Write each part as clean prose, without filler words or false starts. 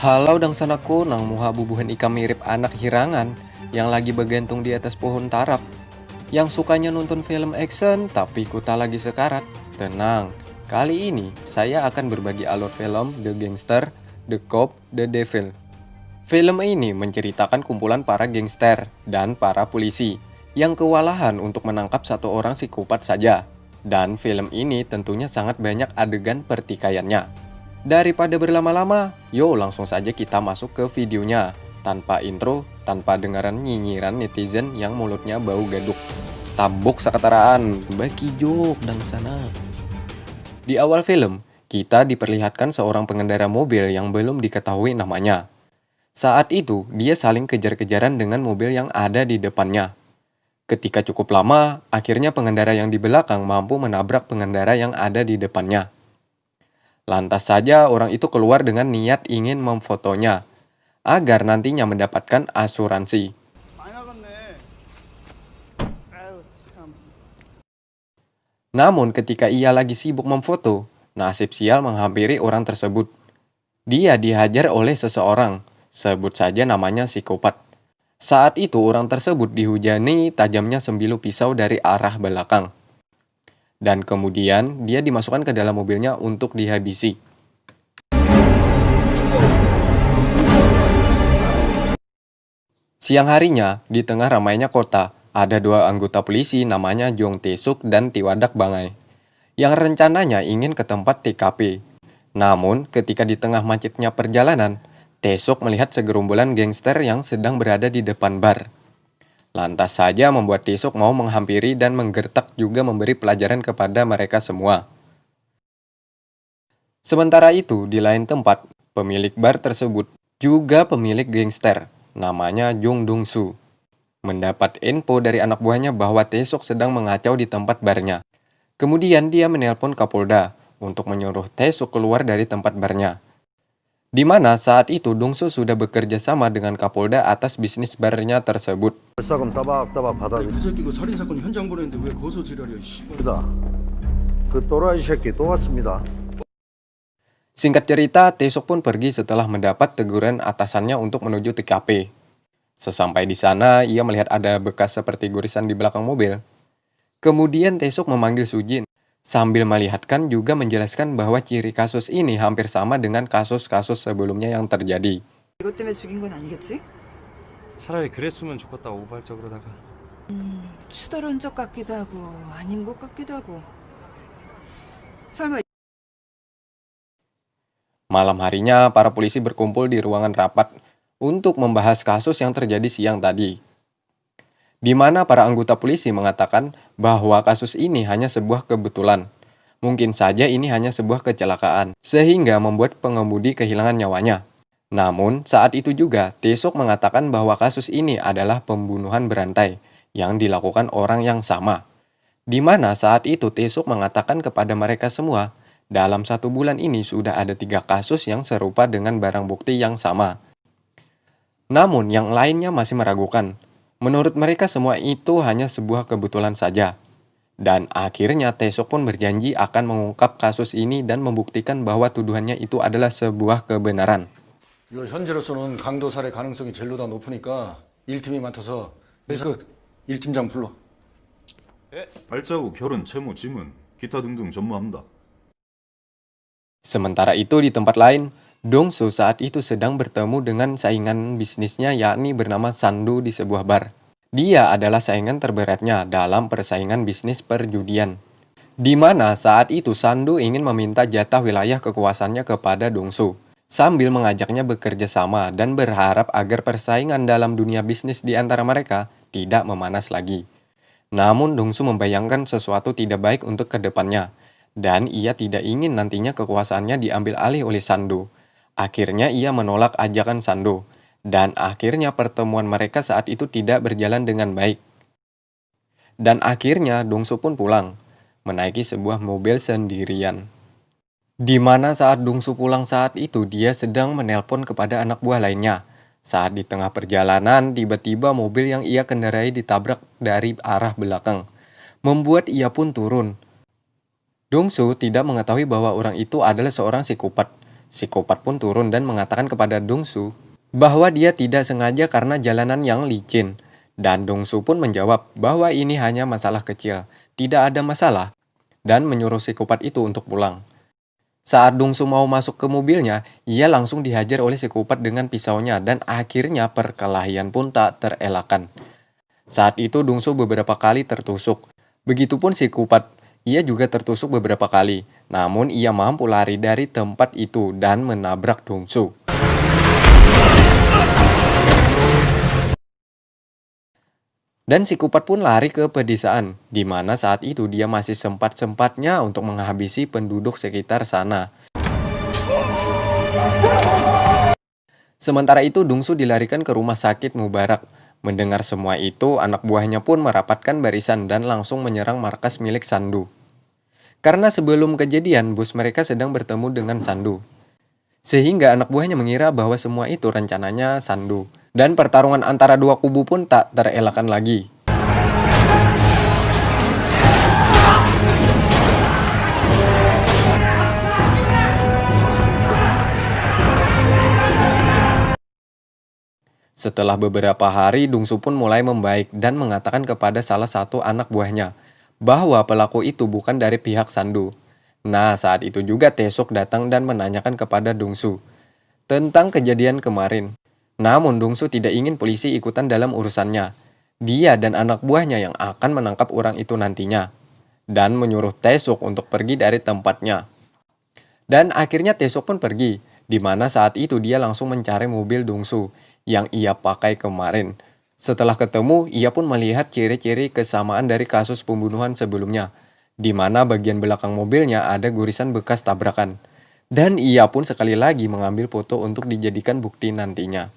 Halau dangsanaku nang muha bubuhan ika mirip anak hirangan yang lagi bergantung di atas pohon tarap. Yang sukanya nonton film action tapi kuta lagi sekarat. Tenang, kali ini saya akan berbagi alur film The Gangster, The Cop, The Devil. Film ini menceritakan kumpulan para gangster dan para polisi yang kewalahan untuk menangkap satu orang psikopat saja. Dan film ini tentunya sangat banyak adegan pertikaiannya. Daripada berlama-lama, yuk langsung saja kita masuk ke videonya. Tanpa intro, tanpa dengaran nyinyiran netizen yang mulutnya bau gaduk. Tabuk sakataraan, baki jok dan sana. Di awal film, kita diperlihatkan seorang pengendara mobil yang belum diketahui namanya. Saat itu, dia saling kejar-kejaran dengan mobil yang ada di depannya. Ketika cukup lama, akhirnya pengendara yang di belakang mampu menabrak pengendara yang ada di depannya. Lantas saja orang itu keluar dengan niat ingin memfotonya, agar nantinya mendapatkan asuransi. Namun ketika ia lagi sibuk memfoto, nasib sial menghampiri orang tersebut. Dia dihajar oleh seseorang, sebut saja namanya psikopat. Saat itu orang tersebut dihujani tajamnya sembilu pisau dari arah belakang. Dan kemudian dia dimasukkan ke dalam mobilnya untuk dihabisi. Siang harinya, di tengah ramainya kota, ada dua anggota polisi namanya Jong Tae-suk dan Tiwadak Bangai, yang rencananya ingin ke tempat TKP. Namun, ketika di tengah macetnya perjalanan, Tae-suk melihat segerombolan gangster yang sedang berada di depan bar. Lantas saja membuat Tae-suk mau menghampiri dan menggertak juga memberi pelajaran kepada mereka semua. Sementara itu, di lain tempat, pemilik bar tersebut juga pemilik gangster, namanya Jung Dong-soo. Mendapat info dari anak buahnya bahwa Tae-suk sedang mengacau di tempat barnya. Kemudian dia menelpon Kapolda untuk menyuruh Tae-suk keluar dari tempat barnya. Di mana saat itu Dong-soo sudah bekerja sama dengan Kapolda atas bisnis barnya tersebut. 벌사금 따박따박 받아. 그 새끼 그 살인 사건 현장 보냈는데 왜 거기서 지랄이야 씨발. 그 또라이 새끼 또 왔습니다. Singkat cerita, Tae-suk pun pergi setelah mendapat teguran atasannya untuk menuju TKP. Sesampai di sana, ia melihat ada bekas seperti gorisan di belakang mobil. Kemudian Tae-suk memanggil Sujin, sambil melihatkan juga menjelaskan bahwa ciri kasus ini hampir sama dengan kasus-kasus sebelumnya yang terjadi. 이것 때문에 죽인 건 아니겠지? 차라리 그랬으면 좋겠다 우발적으로다가. 추더런 적 같기도 하고 아닌 것 같기도 하고. 설마 Malam harinya, para polisi berkumpul di ruangan rapat untuk membahas kasus yang terjadi siang tadi. Di mana para anggota polisi mengatakan bahwa kasus ini hanya sebuah kebetulan. Mungkin saja ini hanya sebuah kecelakaan, sehingga membuat pengemudi kehilangan nyawanya. Namun, saat itu juga, Tae-suk mengatakan bahwa kasus ini adalah pembunuhan berantai yang dilakukan orang yang sama. Di mana saat itu Tae-suk mengatakan kepada mereka semua, dalam 1 bulan ini sudah ada 3 kasus yang serupa dengan barang bukti yang sama. Namun yang lainnya masih meragukan. Menurut mereka semua itu hanya sebuah kebetulan saja. Dan akhirnya Tae-suk pun berjanji akan mengungkap kasus ini dan membuktikan bahwa tuduhannya itu adalah sebuah kebenaran. 이거 현재로서는 강도 살해 가능성이 제일 다 높으니까 1팀이 맡아서 그 1팀장 불러. 발자국, 혈흔, 채무, 지문, 기타 등등 전무합니다. Sementara itu di tempat lain, Dong-soo saat itu sedang bertemu dengan saingan bisnisnya yakni bernama Sandu di sebuah bar. Dia adalah saingan terberatnya dalam persaingan bisnis perjudian. Di mana saat itu Sandu ingin meminta jatah wilayah kekuasaannya kepada Dong-soo, sambil mengajaknya bekerja sama dan berharap agar persaingan dalam dunia bisnis di antara mereka tidak memanas lagi. Namun Dong-soo membayangkan sesuatu tidak baik untuk kedepannya, dan ia tidak ingin nantinya kekuasaannya diambil alih oleh Sandu. Akhirnya ia menolak ajakan Sandu, dan akhirnya pertemuan mereka saat itu tidak berjalan dengan baik. Dan akhirnya Dong-soo pun pulang, menaiki sebuah mobil sendirian. Di mana saat Dong-soo pulang saat itu dia sedang menelpon kepada anak buah lainnya. Saat di tengah perjalanan, tiba-tiba mobil yang ia kendarai ditabrak dari arah belakang, membuat ia pun turun. Dong-soo tidak mengetahui bahwa orang itu adalah seorang psikopat, Psikopat pun turun dan mengatakan kepada Dongsu bahwa dia tidak sengaja karena jalanan yang licin. Dan Dongsu pun menjawab bahwa ini hanya masalah kecil, tidak ada masalah, dan menyuruh psikopat itu untuk pulang. Saat Dongsu mau masuk ke mobilnya, ia langsung dihajar oleh psikopat dengan pisaunya dan akhirnya perkelahian pun tak terelakkan. Saat itu Dongsu beberapa kali tertusuk. Begitupun psikopat, ia juga tertusuk beberapa kali. Namun ia mampu lari dari tempat itu dan menabrak Dongsu. Dan psikopat pun lari ke pedesaan, di mana saat itu dia masih sempat-sempatnya untuk menghabisi penduduk sekitar sana. Sementara itu Dongsu dilarikan ke rumah sakit Mubarak. Mendengar semua itu, anak buahnya pun merapatkan barisan dan langsung menyerang markas milik Sandu. Karena sebelum kejadian, bos mereka sedang bertemu dengan Sandu. Sehingga anak buahnya mengira bahwa semua itu rencananya Sandu. Dan pertarungan antara dua kubu pun tak terelakkan lagi. Setelah beberapa hari, Dongsu pun mulai membaik dan mengatakan kepada salah satu anak buahnya bahwa pelaku itu bukan dari pihak Sandu. Nah, saat itu juga Taesuk datang dan menanyakan kepada Dongsu tentang kejadian kemarin. Namun Dongsu tidak ingin polisi ikutan dalam urusannya. Dia dan anak buahnya yang akan menangkap orang itu nantinya. Dan menyuruh Taesuk untuk pergi dari tempatnya. Dan akhirnya Taesuk pun pergi, di mana saat itu dia langsung mencari mobil Dongsu yang ia pakai kemarin. Setelah ketemu, ia pun melihat ciri-ciri kesamaan dari kasus pembunuhan sebelumnya, di mana bagian belakang mobilnya ada gurisan bekas tabrakan. Dan ia pun sekali lagi mengambil foto untuk dijadikan bukti nantinya.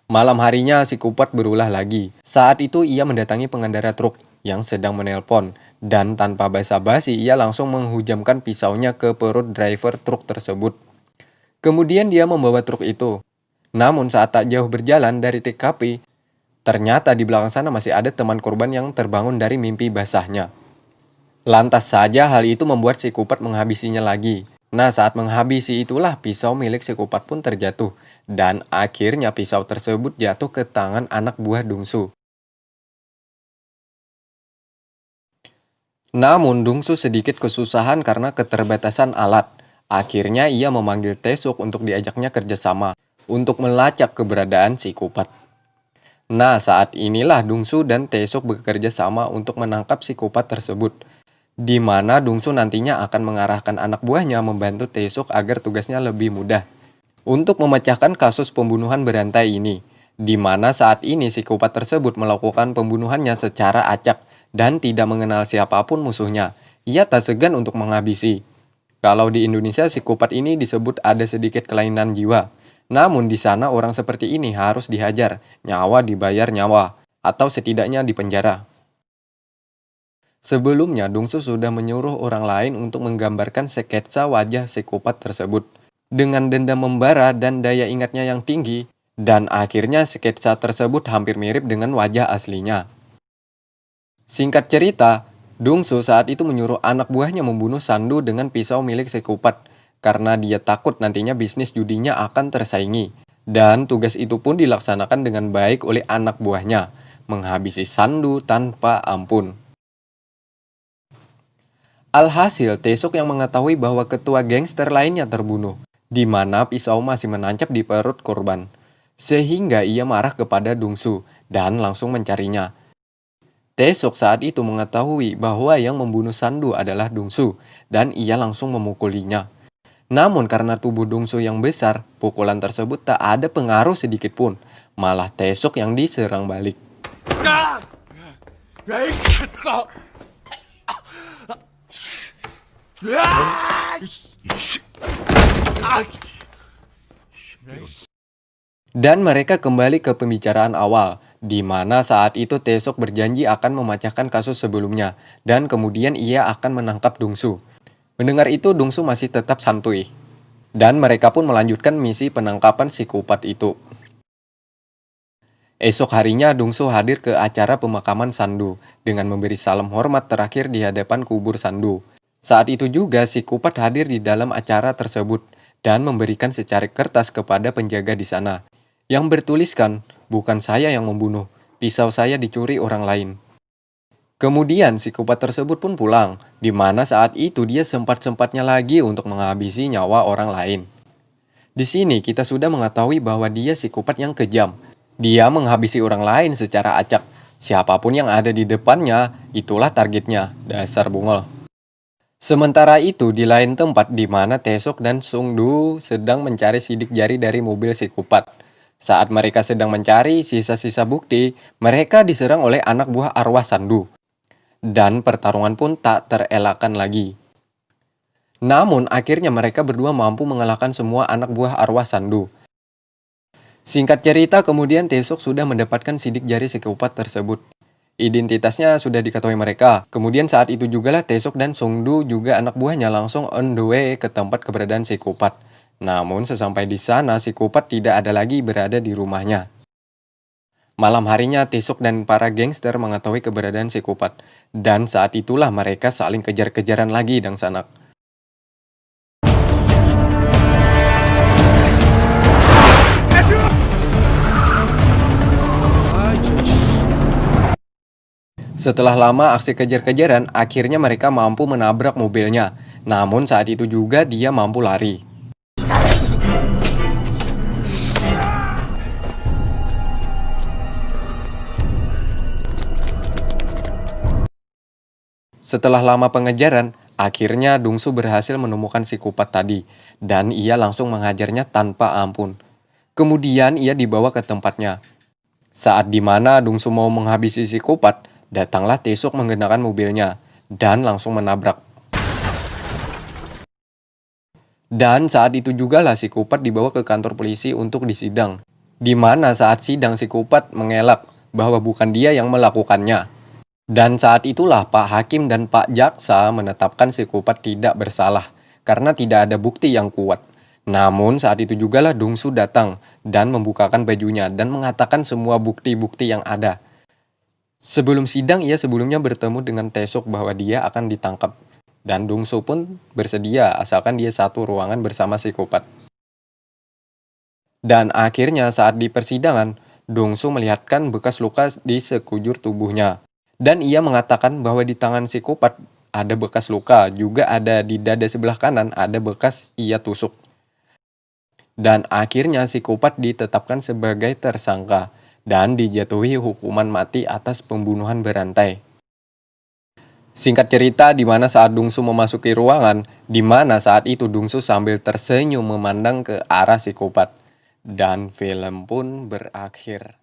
Malam harinya psikopat berulah lagi. Saat itu ia mendatangi pengendara truk yang sedang menelpon. Dan tanpa basa-basi ia langsung menghujamkan pisaunya ke perut driver truk tersebut. Kemudian dia membawa truk itu. Namun saat tak jauh berjalan dari TKP, ternyata di belakang sana masih ada teman korban yang terbangun dari mimpi basahnya. Lantas saja hal itu membuat psikopat menghabisinya lagi. Nah, saat menghabisi itulah pisau milik psikopat pun terjatuh. Dan akhirnya pisau tersebut jatuh ke tangan anak buah Dongsu. Namun Dongsu sedikit kesusahan karena keterbatasan alat. Akhirnya ia memanggil Taesuk untuk diajaknya kerjasama untuk melacak keberadaan psikopat. Nah, saat inilah Dongsu dan Taesuk bekerja sama untuk menangkap psikopat tersebut. Di mana Dongsu nantinya akan mengarahkan anak buahnya membantu Taesuk agar tugasnya lebih mudah untuk memecahkan kasus pembunuhan berantai ini, di mana saat ini psikopat tersebut melakukan pembunuhannya secara acak dan tidak mengenal siapapun musuhnya. Ia tak segan untuk menghabisi. Kalau di Indonesia psikopat ini disebut ada sedikit kelainan jiwa. Namun di sana orang seperti ini harus dihajar, nyawa dibayar nyawa, atau setidaknya dipenjara. Sebelumnya, Dongsu sudah menyuruh orang lain untuk menggambarkan sketsa wajah psikopat tersebut dengan dendam membara dan daya ingatnya yang tinggi, dan akhirnya sketsa tersebut hampir mirip dengan wajah aslinya. Singkat cerita, Dongsu saat itu menyuruh anak buahnya membunuh Sandu dengan pisau milik psikopat karena dia takut nantinya bisnis judinya akan tersaingi. Dan tugas itu pun dilaksanakan dengan baik oleh anak buahnya, menghabisi Sandu tanpa ampun. Alhasil, Taesuk yang mengetahui bahwa ketua gangster lainnya terbunuh, di mana pisau masih menancap di perut korban. Sehingga ia marah kepada Dongsu dan langsung mencarinya. Taesuk saat itu mengetahui bahwa yang membunuh Sandu adalah Dongsu dan ia langsung memukulinya. Namun karena tubuh Dongsu yang besar, pukulan tersebut tak ada pengaruh sedikit pun. Malah Taesuk yang diserang balik. Dan mereka kembali ke pembicaraan awal, di mana saat itu Taesuk berjanji akan memecahkan kasus sebelumnya, dan kemudian ia akan menangkap Dongsu. Mendengar itu, Dongsu masih tetap santuy. Dan mereka pun melanjutkan misi penangkapan psikopat itu. Esok harinya, Dongsu hadir ke acara pemakaman Sandu, dengan memberi salam hormat terakhir di hadapan kubur Sandu. Saat itu juga si Kupat hadir di dalam acara tersebut dan memberikan secari kertas kepada penjaga di sana yang bertuliskan, "Bukan saya yang membunuh, pisau saya dicuri orang lain." Kemudian si Kupat tersebut pun pulang, di mana saat itu dia sempat-sempatnya lagi untuk menghabisi nyawa orang lain. Di sini kita sudah mengetahui bahwa dia si Kupat yang kejam. Dia menghabisi orang lain secara acak. Siapapun yang ada di depannya, itulah targetnya. Dasar bungel. Sementara itu, di lain tempat di mana Taesuk dan Sungdu sedang mencari sidik jari dari mobil si Kupat. Saat mereka sedang mencari sisa-sisa bukti, mereka diserang oleh anak buah arwah Sandu. Dan pertarungan pun tak terelakkan lagi. Namun, akhirnya mereka berdua mampu mengalahkan semua anak buah arwah Sandu. Singkat cerita, kemudian Taesuk sudah mendapatkan sidik jari si Kupat tersebut. Identitasnya sudah diketahui mereka. Kemudian saat itu jugalah Taesuk dan Sungdu juga anak buahnya langsung on the way ke tempat keberadaan si Kupat. Namun sesampai di sana si Kupat tidak ada lagi berada di rumahnya. Malam harinya Taesuk dan para gangster mengetahui keberadaan si Kupat. Dan saat itulah mereka saling kejar-kejaran lagi dang sanak. Setelah lama aksi kejar-kejaran, akhirnya mereka mampu menabrak mobilnya. Namun saat itu juga dia mampu lari. Setelah lama pengejaran, akhirnya Dungsu berhasil menemukan si Kupat tadi. Dan ia langsung menghajarnya tanpa ampun. Kemudian ia dibawa ke tempatnya. Saat dimana Dungsu mau menghabisi si Kupat, datanglah Taesuk menggunakan mobilnya dan langsung menabrak. Dan saat itu jugalah si Kupat dibawa ke kantor polisi untuk disidang. Di mana saat sidang si Kupat mengelak bahwa bukan dia yang melakukannya. Dan saat itulah Pak Hakim dan Pak Jaksa menetapkan si Kupat tidak bersalah karena tidak ada bukti yang kuat. Namun saat itu jugalah Dungsu datang dan membukakan bajunya dan mengatakan semua bukti-bukti yang ada. Sebelum sidang, ia sebelumnya bertemu dengan Taesuk bahwa dia akan ditangkap. Dan Dungsu pun bersedia asalkan dia satu ruangan bersama si Kupat. Dan akhirnya saat di persidangan, Dungsu melihatkan bekas luka di sekujur tubuhnya. Dan ia mengatakan bahwa di tangan si Kupat ada bekas luka, juga ada di dada sebelah kanan ada bekas ia tusuk. Dan akhirnya si Kupat ditetapkan sebagai tersangka dan dijatuhi hukuman mati atas pembunuhan berantai. Singkat cerita, di mana saat Dungsu memasuki ruangan, di mana saat itu Dungsu sambil tersenyum memandang ke arah si Kupat. Dan film pun berakhir.